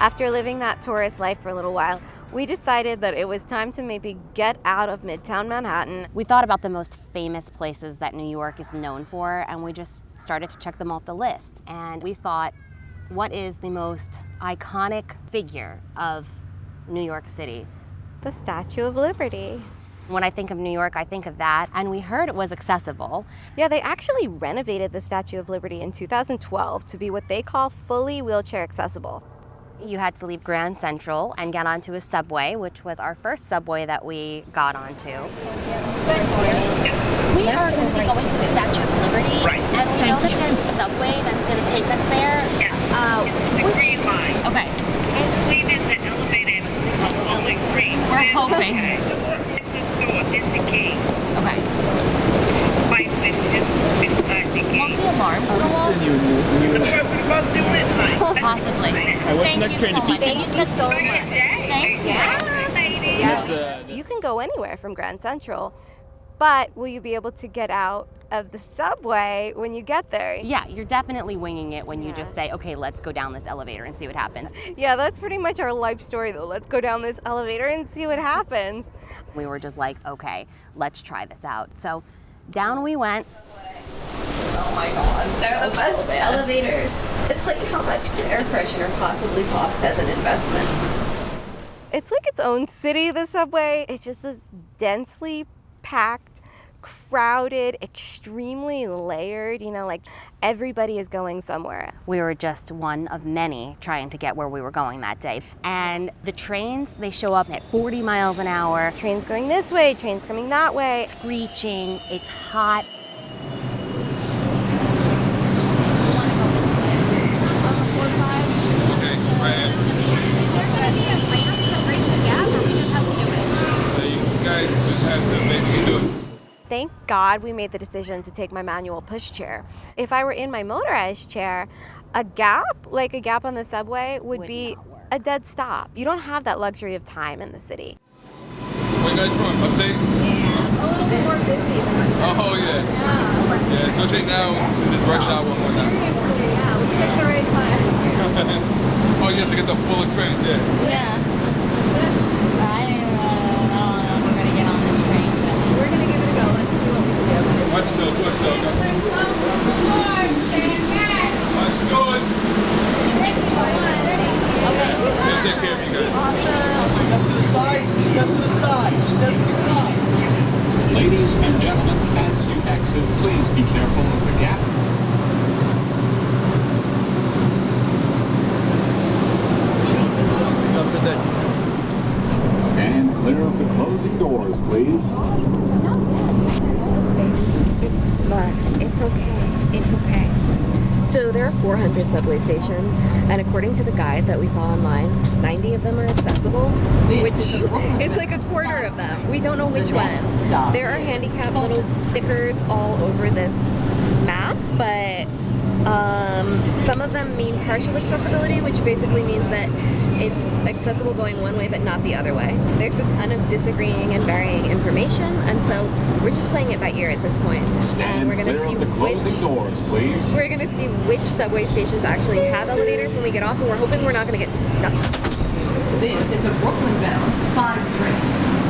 After living that tourist life for a little while, we decided that it was time to maybe get out of Midtown Manhattan. We thought about the most famous places that New York is known for, and we just started to check them off the list. And we thought, what is the most iconic figure of New York City? The Statue of Liberty. When I think of New York, I think of that. And we heard it was accessible. Yeah, they actually renovated the Statue of Liberty in 2012 to be what they call fully wheelchair accessible. You had to leave Grand Central and get onto a subway, which was our first subway that we got onto. We are going to be going to the Statue of Liberty, Right. And we know that there's a subway that's going to take us there. Yeah, it's the green line. Okay. Hopefully there's an elevator only green. We're hoping. Okay. It's the door, it's the key. Okay. Right, it's not the key. Won't the alarms go off? The person about to do it, right? Possibly. What's the next train to be? Thank you so much. Thank you. Yeah. You can go anywhere from Grand Central, but will you be able to get out of the subway when you get there? Yeah, you're definitely winging it when you just say, okay, let's go down this elevator and see what happens. Yeah, that's pretty much our life story though. Let's go down this elevator and see what happens. We were just like, okay, let's try this out. So down we went. Oh my God, they're the best elevators. It's like how much could air freshener possibly cost as an investment? It's like its own city, the subway. It's just this densely packed, crowded, extremely layered, like everybody is going somewhere. We were just one of many trying to get where we were going that day. And the trains, they show up at 40 miles an hour. Trains going this way, trains coming that way. Screeching, it's hot. Thank God we made the decision to take my manual pushchair. If I were in my motorized chair, a gap on the subway would be a dead stop. You don't have that luxury of time in the city. Where you guys from? Upstate? Yeah, a little bit more busy than myself. Oh, yeah. Yeah, especially now since it's rush hour and whatnot. Seriously, yeah, we picked the right time. Oh, you have to get the full experience, yeah. Yeah. I don't know if we're going to get on this train. We're going to give it a go. Let's see what we can do. Watch yourself, watch yourself. Watch it going. Okay. Yeah, take care of you guys. Step to the side, step to the side, step to the side. Ladies and gentlemen, as you exit, please be careful of the gap. Stand clear of the closing doors, please. It's okay. It's okay. So there are 400 subway stations, and according to the guide that we saw online, 90 of them are accessible, which is like a quarter of them. We don't know which ones. There are handicap little stickers all over this map, but some of them mean partial accessibility, which basically means that it's accessible going one way but not the other way. There's a ton of disagreeing and varying information, and so we're just playing it by ear at this point. And we're going to see which subway stations actually have elevators when we get off, and we're hoping we're not going to get stuck. This is a Brooklyn-bound 5 train.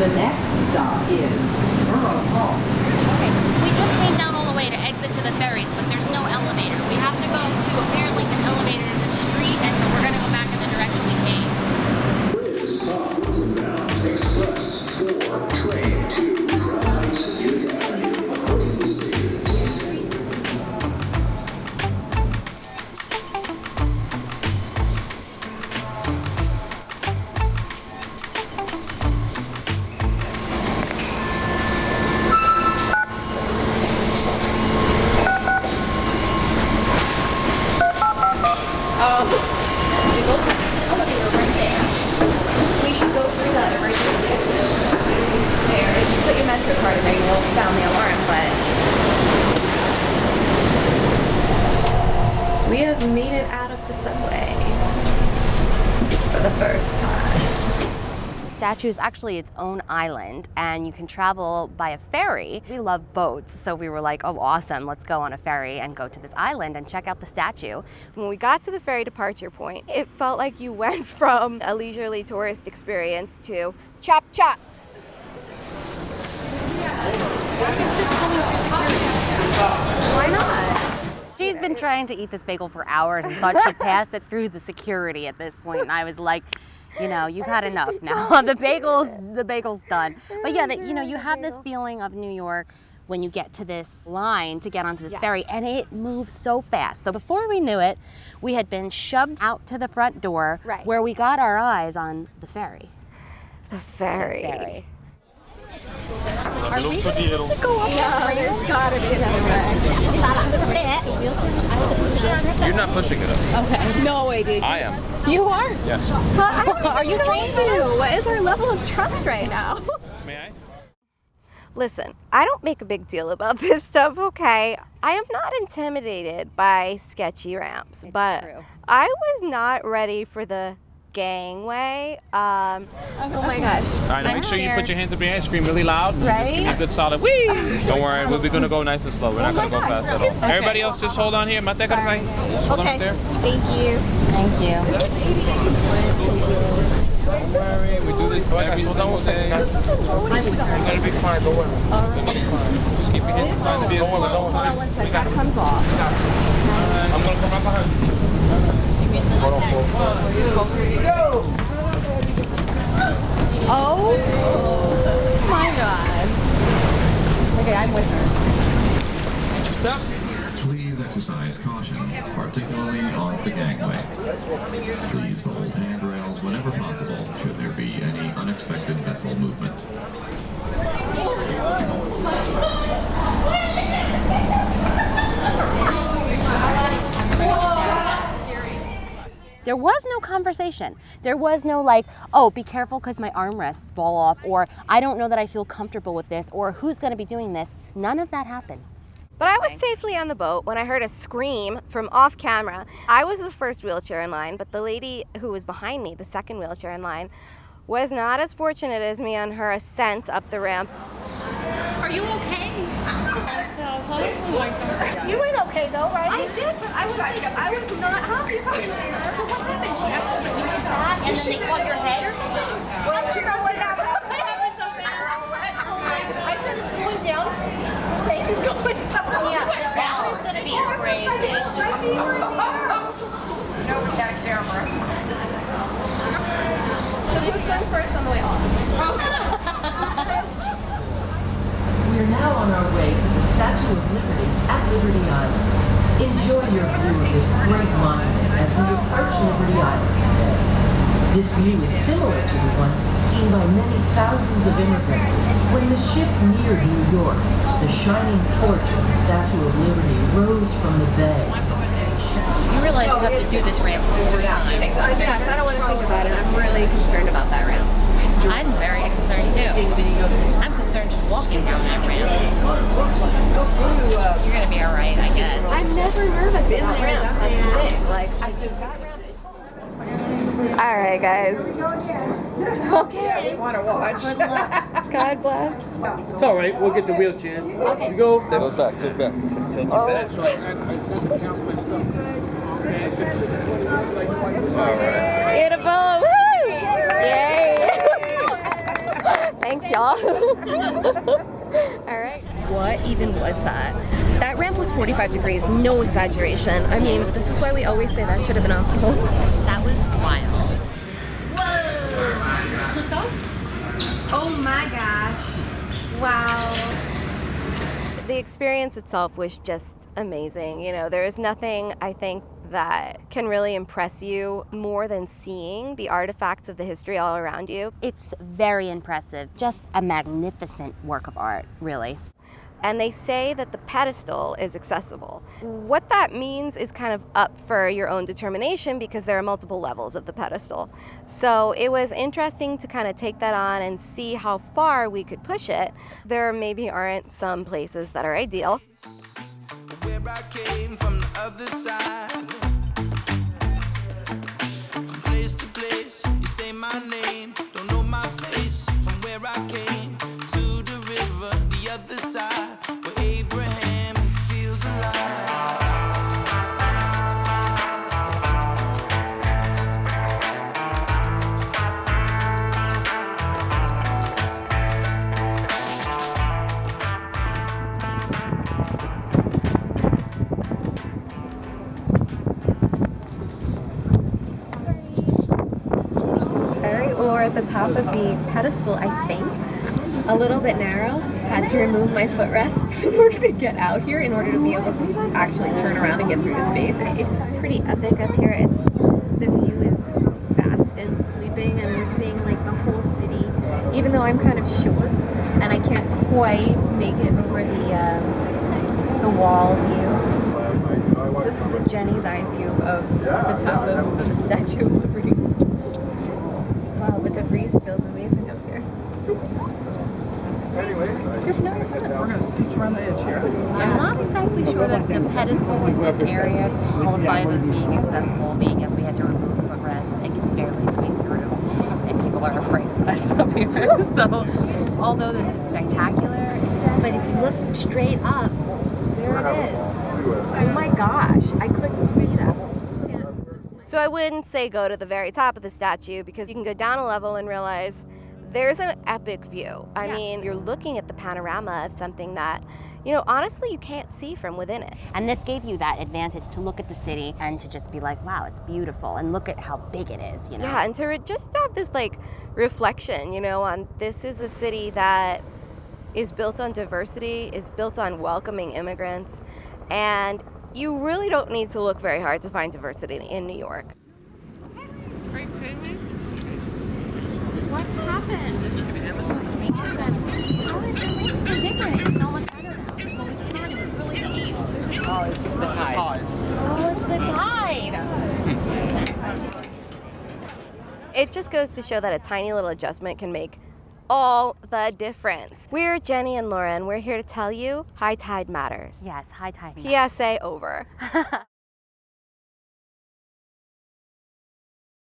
The next stop is Borough Hall. Okay, we just came down all the way to exit to the ferries, but there's no elevator. We have to go to apparently an elevator in the street, and so we're going to go back in the direction we came. Is Brooklyn-bound Express 4 train to Crown Heights and Utica Avenue, approaching the station. We should go through that every time we exit. There, if you put your Metro card in there, you won't sound the alarm, but we have made it out of the subway for the first time. The statue is actually its own island, and you can travel by a ferry. We love boats, so we were like, oh, awesome, let's go on a ferry and go to this island and check out the statue. When we got to the ferry departure point, it felt like you went from a leisurely tourist experience to chop chop. Why not? She's been trying to eat this bagel for hours and thought she'd pass it through the security at this point, and I was like, you know, you've had enough now. the bagel's done. But yeah, you know, you have this feeling of New York when you get to this line to get onto this ferry, and it moves so fast. So before we knew it, we had been shoved out to the front door, where we got our eyes on the ferry. The ferry. Are we going to go up? No, there's gotta be another way. You're not pushing it up. Okay. No way, dude. I am. You are? Yes. Are you trained? What is our level of trust right now? May I? Listen, I don't make a big deal about this stuff, okay? I am not intimidated by sketchy ramps, but true. I was not ready for the gangway. Oh my gosh. All right, now make sure you put your hands up behind, scream really loud, and just give me a good solid whee! Don't worry, we'll be gonna go nice and slow. We're not gonna go fast at all. Everybody else just hold on here. Hold on up there. Thank you. Thank you. Don't worry, we do this every single day. You're gonna be fine, don't worry. Just keep your hands inside the vehicle. That comes off. I'm gonna come right behind you. Hold on, Oh my god. Okay, I'm with her. Stop. Please exercise caution, particularly on the gangway. Please hold handrails whenever possible should there be any unexpected vessel movement. There was no conversation. There was no like, oh, be careful because my armrests fall off, or I don't know that I feel comfortable with this, or who's going to be doing this. None of that happened. But I was safely on the boat when I heard a scream from off camera. I was the first wheelchair in line, but the lady who was behind me, the second wheelchair in line, was not as fortunate as me on her ascent up the ramp. Are you okay? You went okay though, right? I did, but I was not happy about it. So what happened? She actually you went back and then they caught your head or something? Well, you know what happened? What happened so bad? I said it's going down. The same is going down. Yeah, that was gonna be crazy. Nobody had a camera. So who's going first on the way off? We are now on our way to the Statue of Liberty at Liberty Island. Enjoy your view of this great monument as we approach Liberty Island today. This view is similar to the one seen by many thousands of immigrants when the ships neared New York. The shining torch of the Statue of Liberty rose from the bay. You realize you have to do this ramp 4 times. Yes, I don't want to think about it. I'm really concerned about that ramp. I'm very concerned too. I'm concerned just walking down that ramp. You're gonna be alright, I guess. I'm never nervous about ramps. That's the thing. Like, I said, that ramp is... All right, guys. Okay. Want to watch? God bless. It's all right. We'll get the wheelchairs. Okay. You go. Go back. Beautiful. Woo! Yay. Thanks, y'all. All right. What even was that? That ramp was 45 degrees, no exaggeration. I mean, this is why we always say that should have been optional. That was wild. Oh my gosh. Wow. The experience itself was just amazing. You know, there is nothing, I think, that can really impress you more than seeing the artifacts of the history all around you. It's very impressive. Just a magnificent work of art, really. And they say that the pedestal is accessible. What that means is kind of up for your own determination because there are multiple levels of the pedestal. So it was interesting to kind of take that on and see how far we could push it. There maybe aren't some places that are ideal. Where I came from the other side. From place to place, you say my name, don't know my face. top of the pedestal, I think. A little bit narrow. Had to remove my footrests in order to get out here, in order to be able to actually turn around and get through the space. It's pretty epic up here. The view is vast and sweeping, and we're seeing like the whole city, even though I'm kind of short and I can't quite make it over the wall view. This is a Jenny's eye view of the top of the Statue of Liberty. Wow, but the breeze feels amazing up here. You're fine. We're going to scooch around the edge here. I'm not exactly sure that the pedestal in this area qualifies as being accessible, being as we had to remove footrests and can barely squeeze through, and people are afraid of us up here. So, although this is spectacular, but if you look straight up, there it is. Oh my gosh, I couldn't see that. So I wouldn't say go to the very top of the statue, because you can go down a level and realize there's an epic view. I mean, you're looking at the panorama of something that, you know, honestly, you can't see from within it. And this gave you that advantage to look at the city and to just be like, wow, it's beautiful, and look at how big it is, you know? Yeah, and to just have this like reflection, you know, on this is a city that is built on diversity, is built on welcoming immigrants, and you really don't need to look very hard to find diversity in New York. What happened? How is the lake so different? It's so much better now. When we came on, it was really steep. Oh, it's just the tides. Oh, it's the tide. It just goes to show that a tiny little adjustment can make all the difference. We're Jenny and Lauren. We're here to tell you high tide matters. Yes, high tide. PSA over.